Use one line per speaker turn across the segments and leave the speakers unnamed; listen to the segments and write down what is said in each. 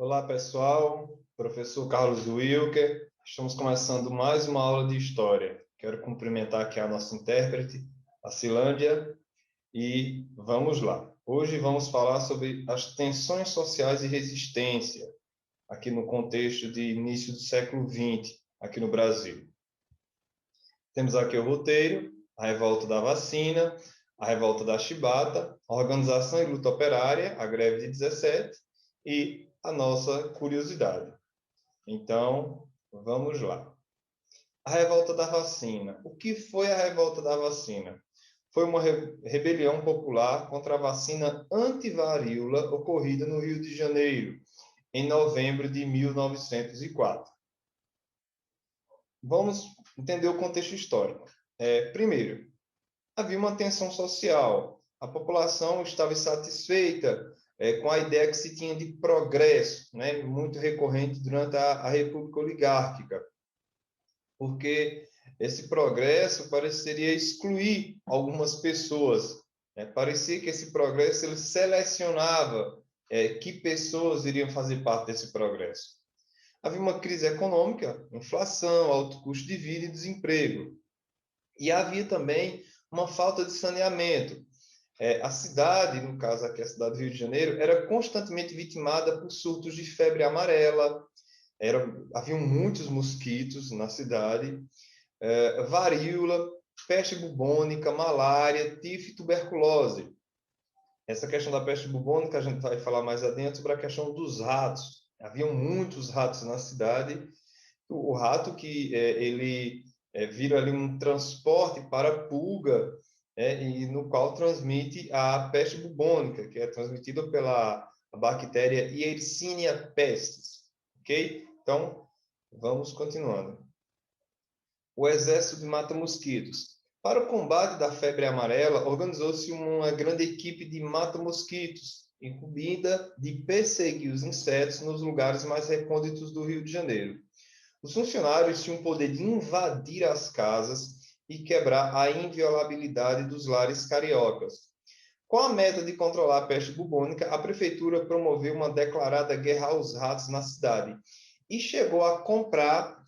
Olá, pessoal. Professor Carlos Wilker. Estamos começando mais uma aula de História. Quero cumprimentar aqui a nossa intérprete, a Cilândia, e vamos lá. Hoje vamos falar sobre as tensões sociais e resistência, aqui no contexto de início do século XX, aqui no Brasil. Temos aqui o roteiro: a revolta da vacina, a revolta da chibata, a organização e luta operária, a greve de 17 e a nossa curiosidade. Então, vamos lá. A revolta da vacina. O que foi a revolta da vacina? Foi uma rebelião popular contra a vacina antivaríola ocorrida no Rio de Janeiro, em novembro de 1904. Vamos entender o contexto histórico. Primeiro, havia uma tensão social. A população estava insatisfeita com a ideia que se tinha de progresso, né, muito recorrente durante a República Oligárquica, porque esse progresso pareceria excluir algumas pessoas. Né? Parecia que esse progresso ele selecionava que pessoas iriam fazer parte desse progresso. Havia uma crise econômica, inflação, alto custo de vida e desemprego. E havia também uma falta de saneamento. A cidade, no caso aqui a cidade do Rio de Janeiro, era constantemente vitimada por surtos de febre amarela, haviam muitos mosquitos na cidade, varíola, peste bubônica, malária, tifo e tuberculose. Essa questão da peste bubônica, a gente vai falar mais adiante sobre a questão dos ratos. Haviam muitos ratos na cidade. O rato que ele vira ali um transporte para a pulga, e no qual transmite a peste bubônica, que é transmitida pela bactéria Yersinia pestis, ok? Então, vamos continuando. O Exército de Mata-Mosquitos. Para o combate da febre amarela, organizou-se uma grande equipe de mata-mosquitos, incumbida de perseguir os insetos nos lugares mais recônditos do Rio de Janeiro. Os funcionários tinham o poder de invadir as casas e quebrar a inviolabilidade dos lares cariocas. Com a meta de controlar a peste bubônica, a prefeitura promoveu uma declarada guerra aos ratos na cidade e chegou a comprar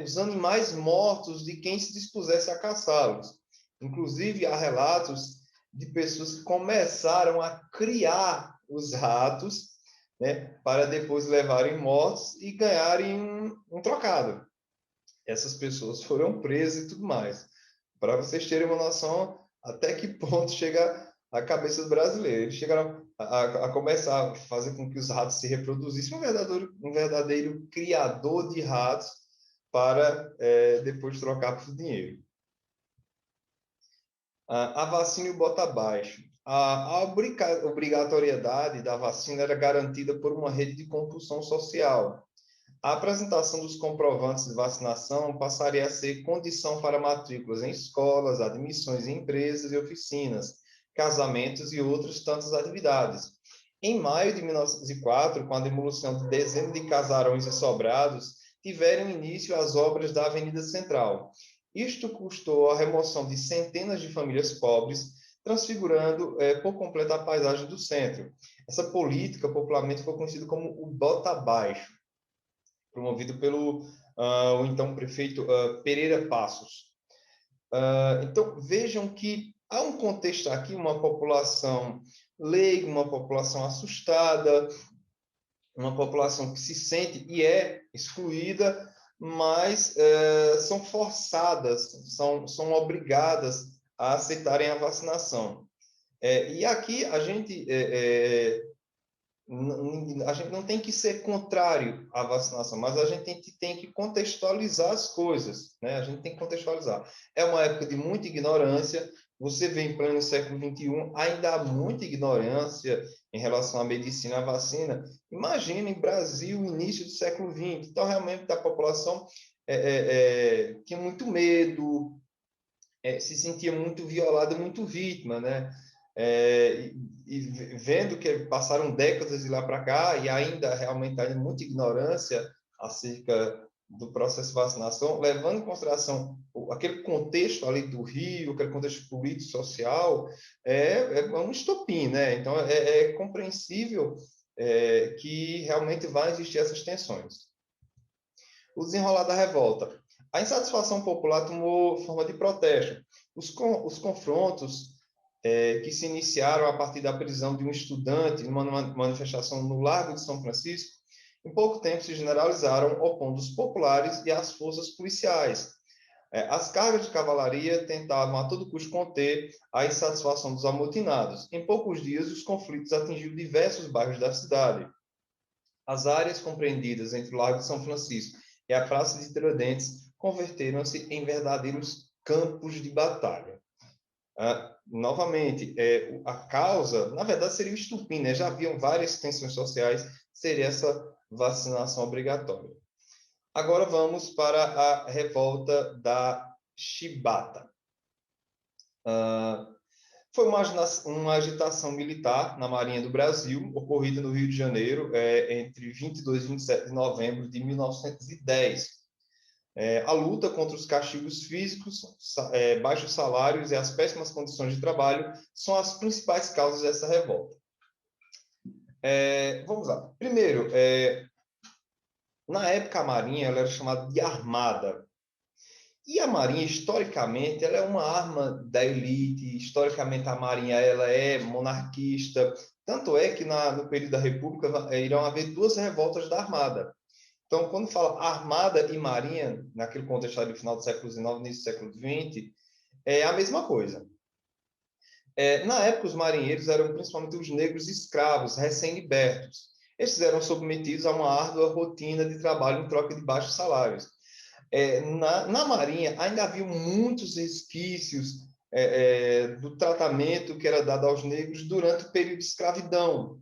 os animais mortos de quem se dispusesse a caçá-los. Inclusive, há relatos de pessoas que começaram a criar os ratos, né, para depois levarem mortos e ganharem um trocado. Essas pessoas foram presas e tudo mais. Para vocês terem uma noção até que ponto chega a cabeça do brasileiro. Eles chegaram a começar a fazer com que os ratos se reproduzissem, um verdadeiro criador de ratos para depois trocar por dinheiro. A vacina e o bota abaixo. A obrigatoriedade da vacina era garantida por uma rede de compulsão social. A apresentação dos comprovantes de vacinação passaria a ser condição para matrículas em escolas, admissões em empresas e oficinas, casamentos e outras tantas atividades. Em maio de 1904, com a demolição de dezenas de casarões e sobrados, tiveram início as obras da Avenida Central. Isto custou a remoção de centenas de famílias pobres, transfigurando por completo a paisagem do centro. Essa política popularmente foi conhecida como o bota abaixo, promovido pelo o então prefeito Pereira Passos. Então, vejam que há um contexto aqui, uma população leiga, uma população assustada, uma população que se sente e é excluída, mas são forçadas, são obrigadas a aceitarem a vacinação. E aqui a gente não tem que ser contrário à vacinação, mas a gente tem que contextualizar as coisas, né? A gente tem que contextualizar. É uma época de muita ignorância. Você vê em pleno século XXI, ainda há muita ignorância em relação à medicina e à vacina. Imagina em Brasil, início do século XX. Então, realmente, a população tinha muito medo, se sentia muito violada, muito vítima, né? E vendo que passaram décadas de lá para cá e ainda realmente há muita ignorância acerca do processo de vacinação, levando em consideração aquele contexto ali do Rio, aquele contexto político, social, é um estopim, né? Então, é compreensível que realmente vai existir essas tensões. O desenrolar da revolta. A insatisfação popular tomou forma de protesto. Os confrontos que se iniciaram a partir da prisão de um estudante numa manifestação no Largo de São Francisco, em pouco tempo se generalizaram, opondo os populares e as forças policiais. As cargas de cavalaria tentavam a todo custo conter a insatisfação dos amotinados. Em poucos dias, os conflitos atingiram diversos bairros da cidade. As áreas compreendidas entre o Largo de São Francisco e a Praça de Tiradentes converteram-se em verdadeiros campos de batalha. Novamente, a causa, na verdade, seria o estupim, né? Já haviam várias tensões sociais, seria essa vacinação obrigatória. Agora vamos para a revolta da Chibata. Foi uma agitação militar na Marinha do Brasil, ocorrida no Rio de Janeiro entre 22 e 27 de novembro de 1910. A luta contra os castigos físicos, baixos salários e as péssimas condições de trabalho são as principais causas dessa revolta. Vamos lá. Primeiro, na época a Marinha ela era chamada de armada. E a Marinha, historicamente, ela é uma arma da elite. Historicamente, a Marinha ela é monarquista. Tanto é que no período da República irão haver duas revoltas da Armada. Então, quando fala Armada e Marinha, naquele contexto ali, final do século XIX, início do século XX, é a mesma coisa. Na época, os marinheiros eram principalmente os negros escravos, recém-libertos. Estes eram submetidos a uma árdua rotina de trabalho em troca de baixos salários. Na Marinha, ainda havia muitos resquícios do tratamento que era dado aos negros durante o período de escravidão.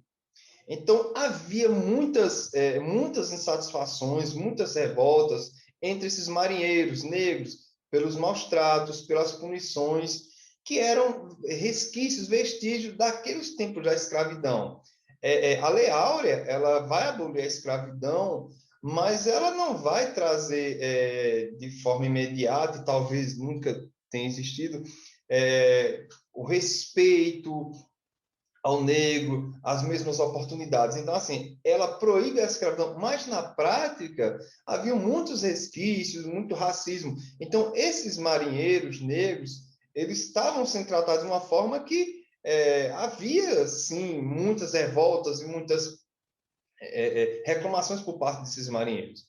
Então, havia muitas insatisfações, muitas revoltas entre esses marinheiros negros, pelos maus tratos, pelas punições, que eram resquícios, vestígios daqueles tempos da escravidão. A Lei Áurea, ela vai abolir a escravidão, mas ela não vai trazer de forma imediata, e talvez nunca tenha existido, o respeito ao negro, as mesmas oportunidades. Então, assim, ela proíbe a escravidão, mas na prática havia muitos resquícios, muito racismo. Então, esses marinheiros negros, eles estavam sendo tratados de uma forma que havia, sim, muitas revoltas e muitas reclamações por parte desses marinheiros.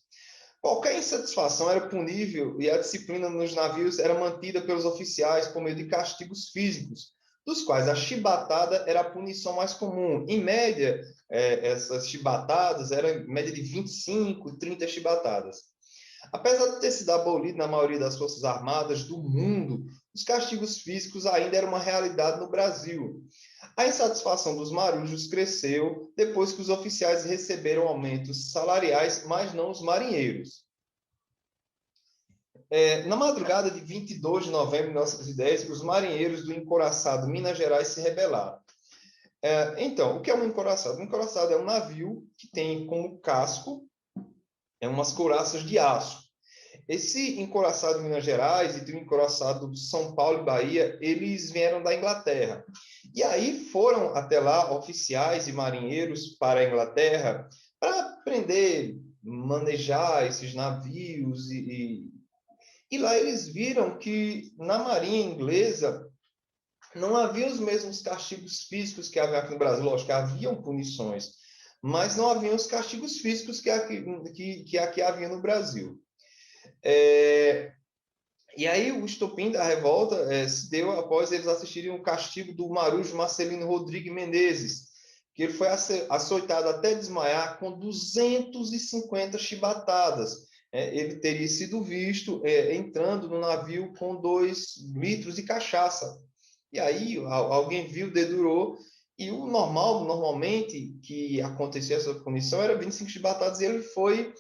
Qualquer insatisfação era punível e a disciplina nos navios era mantida pelos oficiais por meio de castigos físicos, dos quais a chibatada era a punição mais comum. Em média, essas chibatadas eram em média de 25, 30 chibatadas. Apesar de ter sido abolido na maioria das forças armadas do mundo, os castigos físicos ainda eram uma realidade no Brasil. A insatisfação dos marujos cresceu depois que os oficiais receberam aumentos salariais, mas não os marinheiros. Na madrugada de 22 de novembro de 1910, os marinheiros do encouraçado Minas Gerais se rebelaram. Então, o que é um encouraçado? Um encouraçado é um navio que tem como casco umas couraças de aço. Esse encouraçado de Minas Gerais e do encouraçado de São Paulo e Bahia, eles vieram da Inglaterra. E aí foram até lá oficiais e marinheiros para a Inglaterra para aprender, manejar esses navios. E lá eles viram que na Marinha Inglesa não havia os mesmos castigos físicos que havia aqui no Brasil. Lógico, haviam punições, mas não haviam os castigos físicos que aqui havia no Brasil. E aí o estopim da revolta se deu após eles assistirem o castigo do marujo Marcelino Rodrigues Menezes, que ele foi açoitado até desmaiar com 250 chibatadas. Ele teria sido visto entrando no navio com 2 litros de cachaça. E aí alguém viu, dedurou, e o normalmente, que acontecia essa punição era 25 chibatadas, e ele foi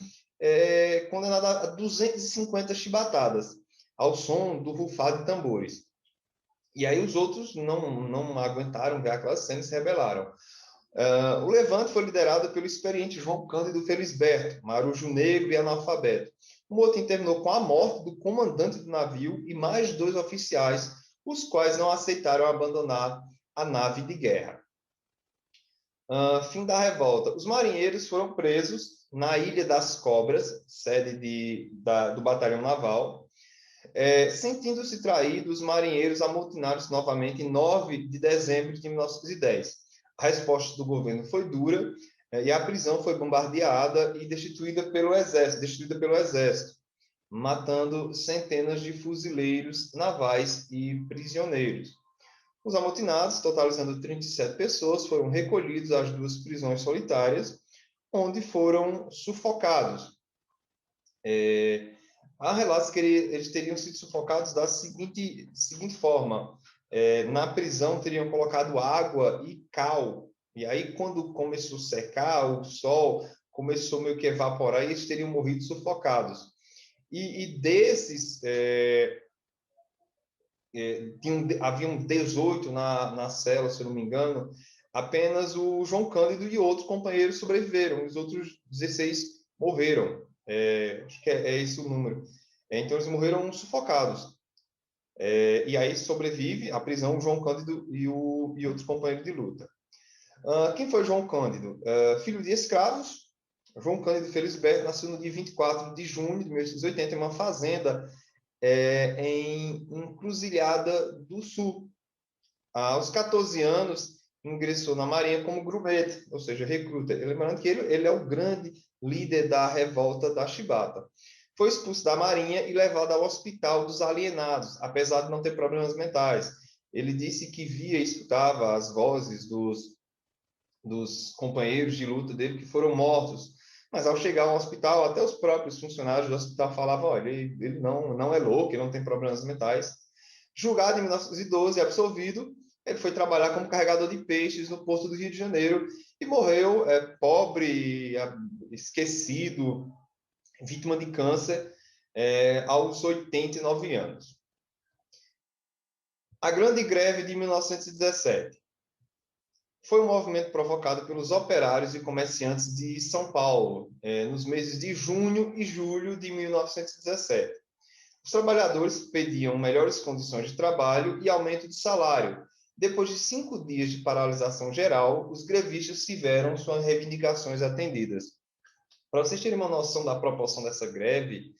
condenado a 250 chibatadas, ao som do rufar de tambores. E aí os outros não aguentaram ver aquela cena e se rebelaram. O levante foi liderado pelo experiente João Cândido Felisberto, marujo negro e analfabeto. O motim terminou com a morte do comandante do navio e mais 2 oficiais, os quais não aceitaram abandonar a nave de guerra. Fim da revolta. Os marinheiros foram presos na Ilha das Cobras, sede do Batalhão Naval. Sentindo-se traídos, os marinheiros amotinaram-se novamente em 9 de dezembro de 1910. A resposta do governo foi dura, e a prisão foi bombardeada e destruída pelo exército, matando centenas de fuzileiros navais e prisioneiros. Os amotinados, totalizando 37 pessoas, foram recolhidos às 2 prisões solitárias, onde foram sufocados. Há relatos que eles teriam sido sufocados da seguinte forma: na prisão teriam colocado água e cal, e aí quando começou a secar, o sol começou meio que a evaporar, e eles teriam morrido sufocados. E desses, haviam 18 na cela, se eu não me engano, apenas o João Cândido e outros companheiros sobreviveram, os outros 16 morreram. Acho que é esse o número. Então, eles morreram sufocados. E aí sobrevive à prisão o João Cândido e outros companheiros de luta. Quem foi João Cândido? Filho de escravos. João Cândido Felisberto nasceu no dia 24 de junho de 1880 em uma fazenda em Encruzilhada do Sul. Aos 14 anos, ingressou na Marinha como grumete, ou seja, recruta. Lembrando que ele é o grande líder da revolta da Chibata. Foi expulso da Marinha e levado ao Hospital dos Alienados, apesar de não ter problemas mentais. Ele disse que via e escutava as vozes dos companheiros de luta dele que foram mortos. Mas ao chegar ao hospital, até os próprios funcionários do hospital falavam: olha, ele não é louco, ele não tem problemas mentais. Julgado em 1912 e absolvido, ele foi trabalhar como carregador de peixes no Porto do Rio de Janeiro e morreu pobre, esquecido, vítima de câncer, aos 89 anos. A Grande Greve de 1917 foi um movimento provocado pelos operários e comerciantes de São Paulo, nos meses de junho e julho de 1917. Os trabalhadores pediam melhores condições de trabalho e aumento de salário. Depois de 5 dias de paralisação geral, os grevistas tiveram suas reivindicações atendidas. Para vocês terem uma noção da proporção dessa greve,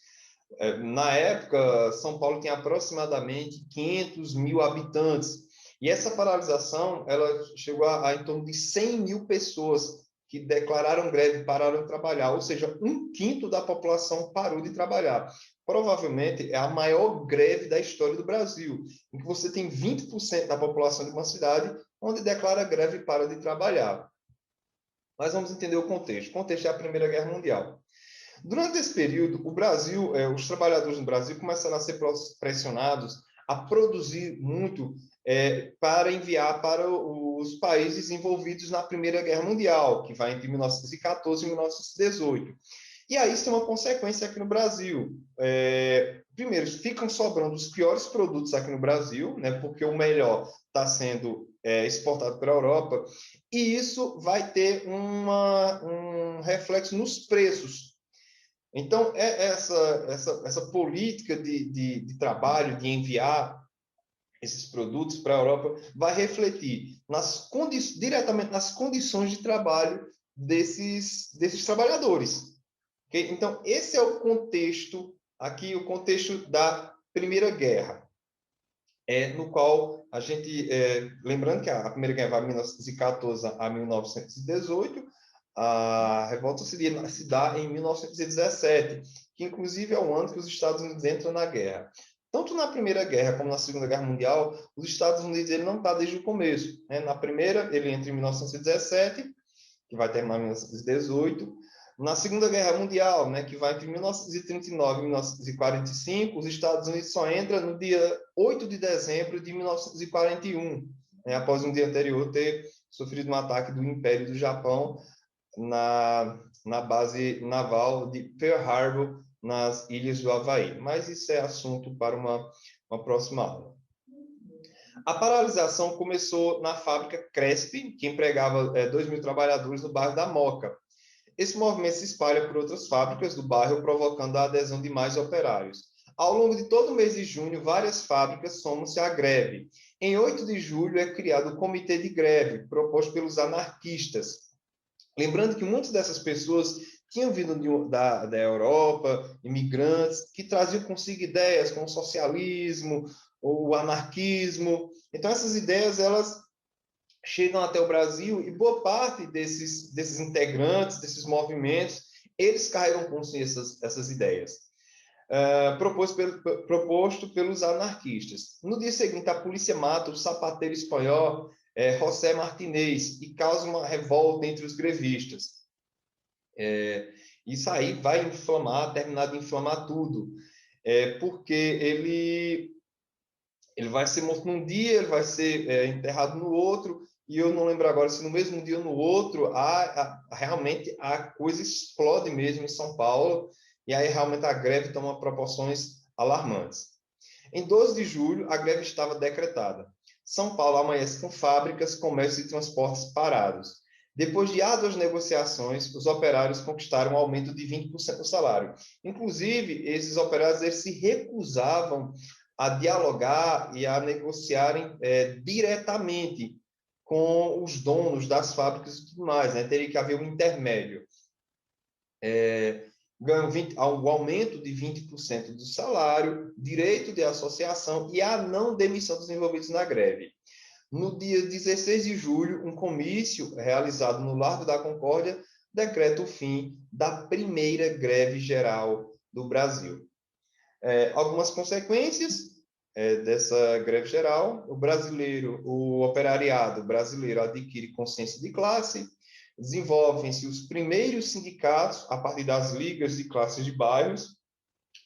na época, São Paulo tinha aproximadamente 500 mil habitantes. E essa paralisação, ela chegou a em torno de 100 mil pessoas que declararam greve e pararam de trabalhar, ou seja, 1/5 da população parou de trabalhar. Provavelmente é a maior greve da história do Brasil, em que você tem 20% da população de uma cidade onde declara greve e para de trabalhar. Mas vamos entender o contexto. O contexto é a Primeira Guerra Mundial. Durante esse período, o Brasil, os trabalhadores no Brasil começaram a ser pressionados a produzir muito para enviar para os países envolvidos na Primeira Guerra Mundial, que vai entre 1914 e 1918. E aí isso tem uma consequência aqui no Brasil. Primeiro, ficam sobrando os piores produtos aqui no Brasil, né, porque o melhor está sendo exportado para a Europa, e isso vai ter um reflexo nos preços. Então, essa política de trabalho, de enviar esses produtos para a Europa, vai refletir diretamente nas condições de trabalho desses trabalhadores. Okay? Então, esse é o contexto, aqui, o contexto da Primeira Guerra, no qual a gente, lembrando que a Primeira Guerra vai de 1914 a 1918, a revolta se dá em 1917, que inclusive é o ano que os Estados Unidos entram na guerra. Tanto na Primeira Guerra como na Segunda Guerra Mundial, os Estados Unidos ele não está desde o começo. Né? Na primeira, ele entra em 1917, que vai terminar em 1918. Na Segunda Guerra Mundial, né, que vai entre 1939 e 1945, os Estados Unidos só entram no dia 8 de dezembro de 1941, né, após um dia anterior ter sofrido um ataque do Império do Japão na base naval de Pearl Harbor, nas ilhas do Havaí. Mas isso é assunto para uma próxima aula. A paralisação começou na fábrica Cresp, que empregava 2.000 trabalhadores no bairro da Moca. Esse movimento se espalha por outras fábricas do bairro, provocando a adesão de mais operários. Ao longo de todo o mês de junho, várias fábricas somam-se à greve. Em 8 de julho é criado o Comitê de Greve, proposto pelos anarquistas. Lembrando que muitas dessas pessoas tinham vindo da Europa, imigrantes, que traziam consigo ideias como o socialismo, o anarquismo. Então, essas ideias, elas chegam até o Brasil e boa parte desses integrantes, desses movimentos, eles carregam com si essas ideias. Proposto pelos anarquistas. No dia seguinte, a polícia mata o sapateiro espanhol José Martinez e causa uma revolta entre os grevistas. Isso aí vai terminar de inflamar tudo, porque ele vai ser morto num dia, ele vai ser enterrado no outro, e eu não lembro agora se no mesmo dia ou no outro, realmente a coisa explode mesmo em São Paulo, e aí realmente a greve toma proporções alarmantes. Em 12 de julho, a greve estava decretada. São Paulo amanhece com fábricas, comércio e transportes parados. Depois de árduas negociações, os operários conquistaram um aumento de 20% do salário. Inclusive, esses operários eles se recusavam a dialogar e a negociarem diretamente com os donos das fábricas e tudo mais, né? Teria que haver um intermédio. Ganham o aumento de 20% do salário, direito de associação e a não demissão dos envolvidos na greve. No dia 16 de julho, um comício realizado no Largo da Concórdia decreta o fim da primeira greve geral do Brasil. Algumas consequências dessa greve geral: o operariado brasileiro adquire consciência de classe, desenvolvem-se os primeiros sindicatos a partir das ligas de classes de bairros,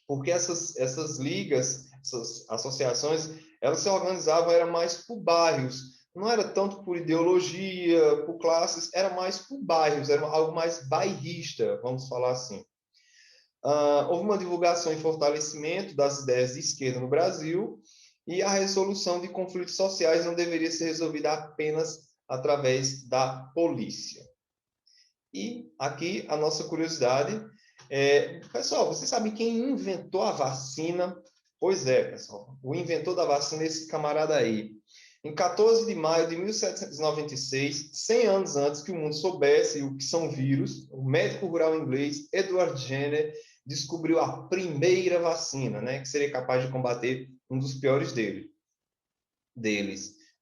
porque essas ligas, essas associações, elas se organizavam, era mais por bairros, não era tanto por ideologia, por classes, era mais por bairros, era algo mais bairrista, vamos falar assim. Houve uma divulgação e fortalecimento das ideias de esquerda no Brasil, e a resolução de conflitos sociais não deveria ser resolvida apenas através da polícia. E aqui a nossa curiosidade pessoal, vocês sabem quem inventou a vacina? Pois é, pessoal, o inventor da vacina é esse camarada aí. Em 14 de maio de 1796, 100 anos antes que o mundo soubesse o que são vírus, o médico rural inglês Edward Jenner descobriu a primeira vacina, né, que seria capaz de combater um dos piores deles.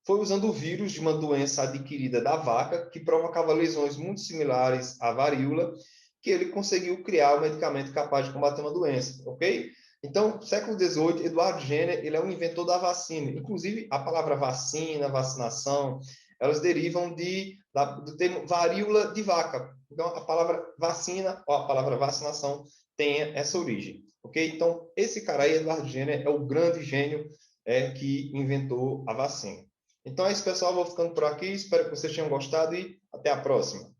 Foi usando o vírus de uma doença adquirida da vaca, que provocava lesões muito similares à varíola, que ele conseguiu criar um medicamento capaz de combater uma doença, ok? Então, século XVIII, Edward Jenner, ele é um inventor da vacina. Inclusive, a palavra vacina, vacinação, elas derivam do termo varíola de vaca. Então, a palavra vacina ou a palavra vacinação tem essa origem, ok? Então, esse cara aí, Edward Jenner, é o grande gênio que inventou a vacina. Então é isso, pessoal. Vou ficando por aqui. Espero que vocês tenham gostado e até a próxima.